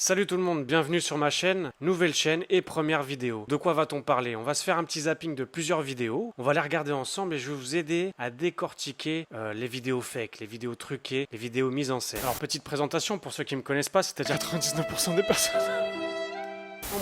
Salut tout le monde, bienvenue sur ma chaîne, nouvelle chaîne et première vidéo. De quoi va-t-on parler? On va se faire un petit zapping de plusieurs vidéos, on va les regarder ensemble et je vais vous aider à décortiquer les vidéos fake, les vidéos truquées, les vidéos mises en scène. Alors petite présentation pour ceux qui ne me connaissent pas, c'est-à-dire 99% des personnes.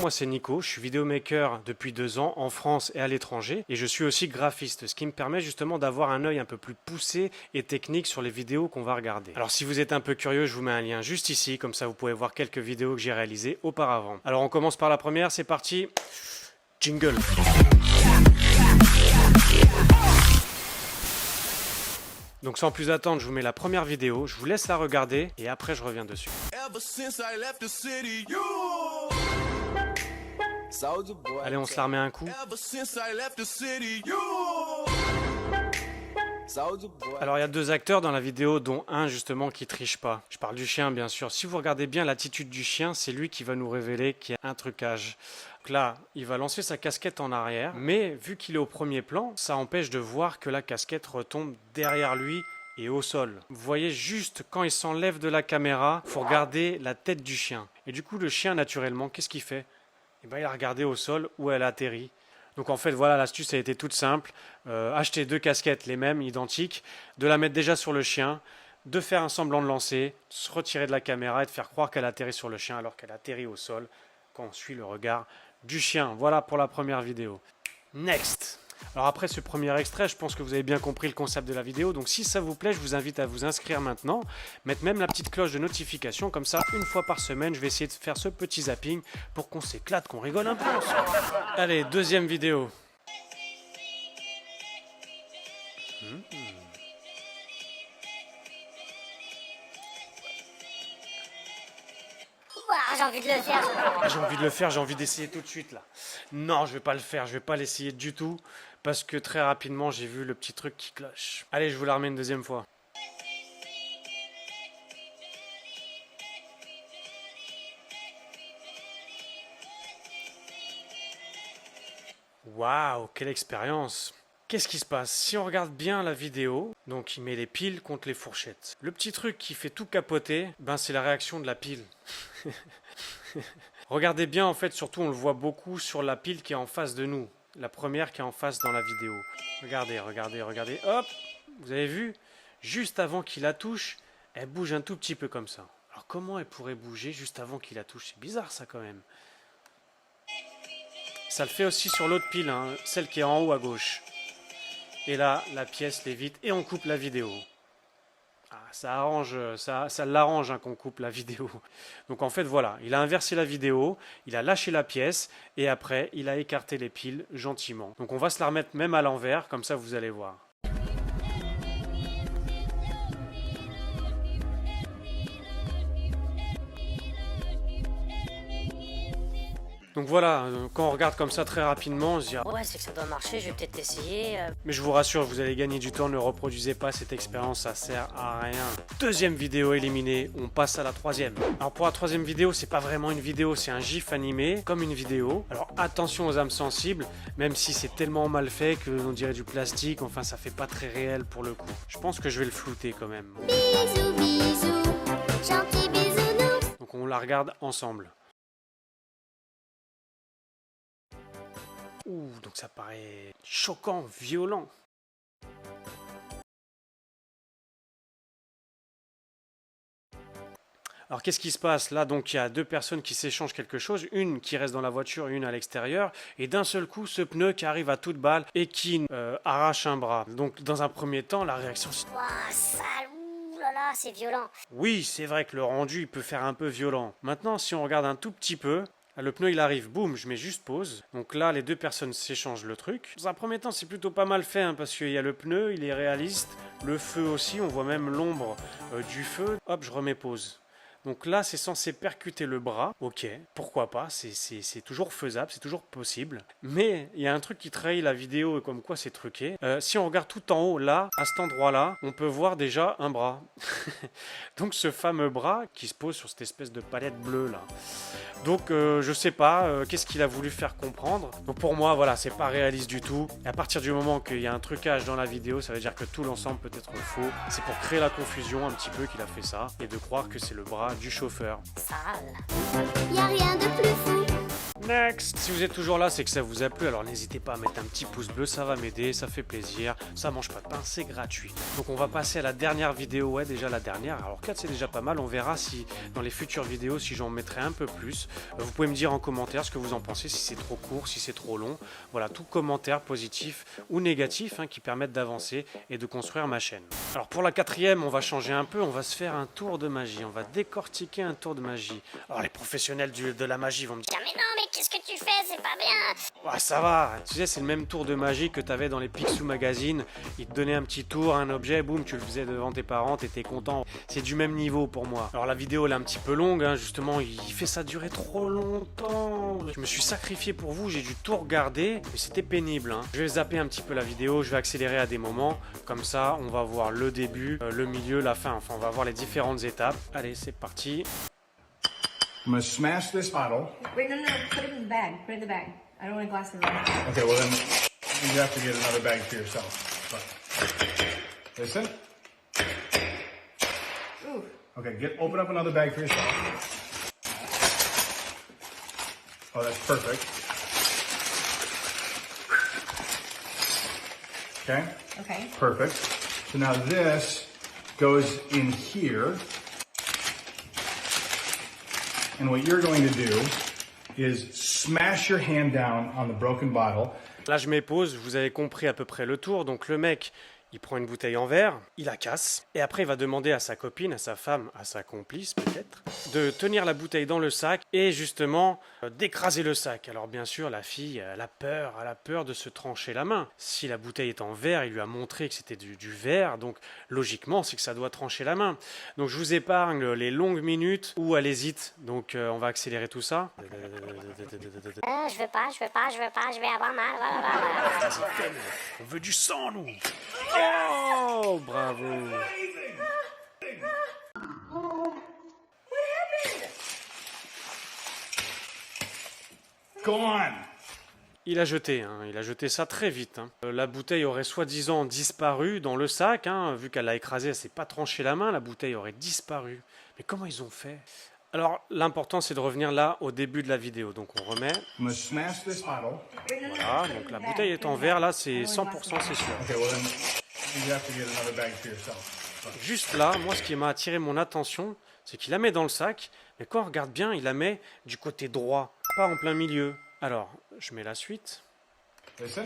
Moi c'est Nico, je suis vidéomaker depuis 2 ans en France et à l'étranger et je suis aussi graphiste, ce qui me permet justement d'avoir un œil un peu plus poussé et technique sur les vidéos qu'on va regarder. Alors si vous êtes un peu curieux, je vous mets un lien juste ici, comme ça vous pouvez voir quelques vidéos que j'ai réalisées auparavant. Alors on commence par la première, c'est parti, jingle. Donc sans plus attendre, je vous mets la première vidéo, je vous laisse la regarder et après je reviens dessus. Allez, on se la remet un coup. Alors il y a 2 acteurs dans la vidéo, dont un justement qui triche pas. Je parle du chien bien sûr. Si vous regardez bien l'attitude du chien, c'est lui qui va nous révéler qu'il y a un trucage. Donc là, il va lancer sa casquette en arrière, mais vu qu'il est au premier plan, ça empêche de voir que la casquette retombe derrière lui et au sol. Vous voyez juste quand il s'enlève de la caméra, il faut regarder la tête du chien. Et du coup le chien naturellement, qu'est-ce qu'il fait? Et ben, il a regardé au sol où elle a atterri. Donc en fait voilà, l'astuce a été toute simple, acheter 2 casquettes les mêmes, identiques, de la mettre déjà sur le chien, de faire un semblant de lancer, se retirer de la caméra et de faire croire qu'elle atterrit sur le chien alors qu'elle atterrit au sol quand on suit le regard du chien. Voilà pour la première vidéo. Next. Alors après ce premier extrait, je pense que vous avez bien compris le concept de la vidéo, donc si ça vous plaît, je vous invite à vous inscrire maintenant, mettre même la petite cloche de notification, comme ça, une fois par semaine, je vais essayer de faire ce petit zapping pour qu'on s'éclate, qu'on rigole un peu ensemble. Allez, deuxième vidéo. J'ai envie de le faire. J'ai envie de le faire, j'ai envie d'essayer tout de suite là. Non, je vais pas le faire, je vais pas l'essayer du tout, parce que très rapidement, j'ai vu le petit truc qui cloche. Allez, je vous la remets une deuxième fois. Waouh, quelle expérience! Qu'est-ce qui se passe? Si on regarde bien la vidéo, donc il met les piles contre les fourchettes. Le petit truc qui fait tout capoter, ben c'est la réaction de la pile. Regardez bien, en fait, surtout on le voit beaucoup sur la pile qui est en face de nous. La première qui est en face dans la vidéo. Regardez, regardez, regardez. Hop! Vous avez vu? Juste avant qu'il la touche, elle bouge un tout petit peu comme ça. Alors comment elle pourrait bouger juste avant qu'il la touche? C'est bizarre ça quand même. Ça le fait aussi sur l'autre pile, hein, celle qui est en haut à gauche. Et là, la pièce l'évite et on coupe la vidéo. Ah, ça l'arrange hein, qu'on coupe la vidéo. Donc en fait voilà, il a inversé la vidéo, il a lâché la pièce et après il a écarté les piles gentiment. Donc on va se la remettre même à l'envers, comme ça vous allez voir. Donc voilà, quand on regarde comme ça très rapidement, on se dit ah, Ouais, c'est que ça doit marcher, je vais peut-être essayer. mais je vous rassure, vous allez gagner du temps, ne reproduisez pas cette expérience, ça sert à rien. Deuxième vidéo éliminée, on passe à la troisième. Alors pour la troisième vidéo, c'est pas vraiment une vidéo, c'est un gif animé, comme une vidéo. Alors attention aux âmes sensibles, même si c'est tellement mal fait que on dirait du plastique, enfin ça fait pas très réel pour le coup. Je pense que je vais le flouter quand même. Bisous, bisous, gentil bisounours. Donc on la regarde ensemble. Ouh, donc ça paraît choquant, violent. Alors qu'est-ce qui se passe là? Donc il y a 2 personnes qui s'échangent quelque chose, une qui reste dans la voiture et une à l'extérieur, et d'un seul coup ce pneu qui arrive à toute balle et qui arrache un bras. Donc dans un premier temps la réaction c'est... Ouah, sale, ouh là là, c'est violent. Oui, c'est vrai que le rendu il peut faire un peu violent. Maintenant si on regarde un tout petit peu, le pneu il arrive, boum, je mets juste pause. Donc là les 2 personnes s'échangent le truc. Dans un premier temps c'est plutôt pas mal fait hein, parce qu'il y a le pneu, il est réaliste, le feu aussi, on voit même l'ombre du feu. Hop, je remets pause. Donc là, c'est censé percuter le bras. Ok, pourquoi pas, c'est toujours faisable, c'est toujours possible. Mais il y a un truc qui trahit la vidéo et comme quoi c'est truqué. Si on regarde tout en haut, là, à cet endroit-là, on peut voir déjà un bras. Donc ce fameux bras qui se pose sur cette espèce de palette bleue là. Donc je sais pas, qu'est-ce qu'il a voulu faire comprendre. Donc pour moi, voilà, c'est pas réaliste du tout. Et à partir du moment qu'il y a un trucage dans la vidéo, ça veut dire que tout l'ensemble peut être faux. C'est pour créer la confusion un petit peu qu'il a fait ça et de croire que c'est le bras du chauffeur. Sale. y a rien de plus fou. Next! Si vous êtes toujours là, c'est que ça vous a plu, alors n'hésitez pas à mettre un petit pouce bleu, ça va m'aider, ça fait plaisir, ça mange pas de pain, c'est gratuit. Donc on va passer à la dernière vidéo, ouais déjà la dernière, alors 4 c'est déjà pas mal, on verra si dans les futures vidéos, si j'en mettrai un peu plus. Vous pouvez me dire en commentaire ce que vous en pensez, si c'est trop court, si c'est trop long, voilà, tout commentaire positif ou négatif qui permettent d'avancer et de construire ma chaîne. Alors pour la 4e, on va changer un peu, on va se faire un tour de magie, on va décortiquer un tour de magie. Alors les professionnels de la magie vont me dire Ah, mais non, mais qu'est-ce que tu fais? C'est pas bien. ouais, ça va, tu sais, c'est le même tour de magie que tu avais dans les Picsou Magazine. Ils te donnaient un petit tour, un objet, boum, tu le faisais devant tes parents, t'étais content. C'est du même niveau pour moi. Alors la vidéo, elle est un petit peu longue, justement, il fait ça durer trop longtemps. Je me suis sacrifié pour vous, j'ai dû tout regarder, mais c'était pénible. Je vais zapper un petit peu la vidéo, je vais accélérer à des moments. Comme ça, on va voir le début, le milieu, la fin. Enfin, on va voir les différentes étapes. Allez, c'est parti. I'm gonna smash this bottle. Wait, no, put it in the bag. Put it in the bag. I don't want a glass in the bag. Okay, well then you have to get another bag for yourself. But listen. Ooh. Okay, open up another bag for yourself. Oh, that's perfect. Okay, Okay. perfect. So now this goes in here. And what you're going to do is smash your hand down on the broken bottle. Là, je mets pause, vous avez compris à peu près le tour. Donc le mec, il prend une bouteille en verre, il la casse, et après il va demander à sa copine, à sa femme, à sa complice peut-être, de tenir la bouteille dans le sac et justement d'écraser le sac. Alors bien sûr, la fille, elle a peur de se trancher la main. Si la bouteille est en verre, il lui a montré que c'était du verre, donc logiquement, c'est que ça doit trancher la main. Donc je vous épargne les longues minutes où elle hésite, donc on va accélérer tout ça. Je veux pas, je vais avoir mal. On veut du sang, nous. Oh, bravo. Go on! Il a jeté ça très vite. La bouteille aurait soi-disant disparu dans le sac, vu qu'elle l'a écrasée, elle s'est pas tranché la main, la bouteille aurait disparu. Mais comment ils ont fait? Alors, l'important, c'est de revenir là, au début de la vidéo. Donc, on remet. I'm gonna smash this bottle. Voilà, donc la bouteille est en verre, là, c'est 100%, c'est sûr. Okay, well then you have to get another bag for yourself. Juste là, moi, ce qui m'a attiré mon attention, c'est qu'il la met dans le sac, mais quand on regarde bien, il la met du côté droit, pas en plein milieu. Alors, je mets la suite. Listen.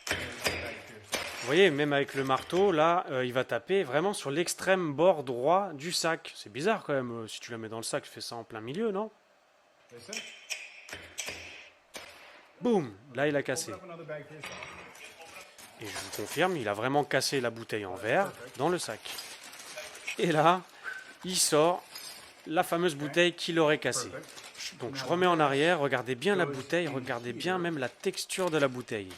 Vous voyez, même avec le marteau, là, il va taper vraiment sur l'extrême bord droit du sac. C'est bizarre quand même, si tu la mets dans le sac, tu fais ça en plein milieu, non? Listen. Boum, là, il a cassé. Open up another bag for yourself. Et je vous confirme, il a vraiment cassé la bouteille en verre dans le sac. Et là, il sort la fameuse bouteille qu'il aurait cassée. Donc je remets en arrière, regardez bien la bouteille, regardez bien même la texture de la bouteille.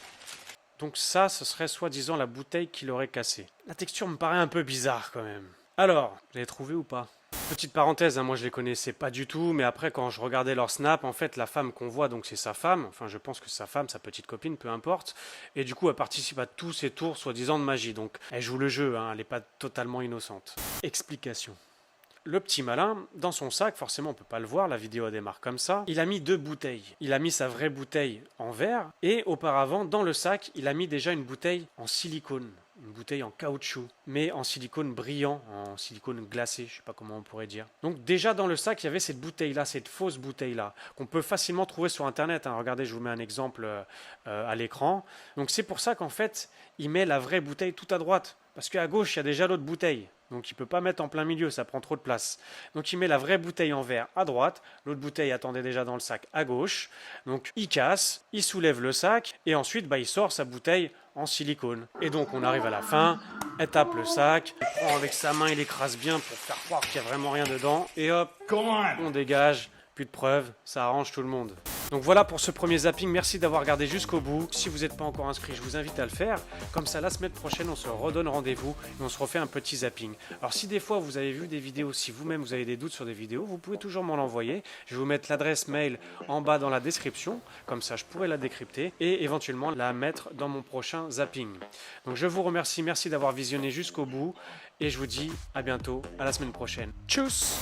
Donc ça, ce serait soi-disant la bouteille qu'il aurait cassée. La texture me paraît un peu bizarre quand même. Alors, vous l'avez trouvé ou pas? Petite parenthèse, moi je les connaissais pas du tout, mais après quand je regardais leur snap, en fait la femme qu'on voit, donc c'est sa femme, enfin je pense que sa femme, sa petite copine, peu importe, et du coup elle participe à tous ces tours soi-disant de magie, donc elle joue le jeu, elle n'est pas totalement innocente. Explication. Le petit malin, dans son sac, forcément on peut pas le voir, la vidéo démarre comme ça, il a mis 2 bouteilles. Il a mis sa vraie bouteille en verre, et auparavant, dans le sac, il a mis déjà une bouteille en silicone. Une bouteille en caoutchouc, mais en silicone brillant, en silicone glacé, je sais pas comment on pourrait dire. Donc déjà dans le sac, il y avait cette bouteille-là, cette fausse bouteille-là, qu'on peut facilement trouver sur Internet. Regardez, je vous mets un exemple à l'écran. Donc c'est pour ça qu'en fait, il met la vraie bouteille tout à droite, parce qu'à gauche, il y a déjà l'autre bouteille. Donc il ne peut pas mettre en plein milieu, ça prend trop de place. Donc il met la vraie bouteille en verre à droite, l'autre bouteille attendait déjà dans le sac à gauche. Donc il casse, il soulève le sac, et ensuite il sort sa bouteille en silicone. Et donc on arrive à la fin, elle tape le sac, il prend avec sa main, il écrase bien pour faire croire qu'il n'y a vraiment rien dedans, et hop, Go on! on dégage, plus de preuves, ça arrange tout le monde. Donc voilà pour ce premier zapping, merci d'avoir regardé jusqu'au bout. Si vous n'êtes pas encore inscrit, je vous invite à le faire. Comme ça, la semaine prochaine, on se redonne rendez-vous et on se refait un petit zapping. Alors si des fois vous avez vu des vidéos, si vous-même vous avez des doutes sur des vidéos, vous pouvez toujours m'en envoyer. Je vais vous mettre l'adresse mail en bas dans la description, comme ça je pourrai la décrypter et éventuellement la mettre dans mon prochain zapping. Donc je vous remercie, merci d'avoir visionné jusqu'au bout et je vous dis à bientôt, à la semaine prochaine. Tchuss!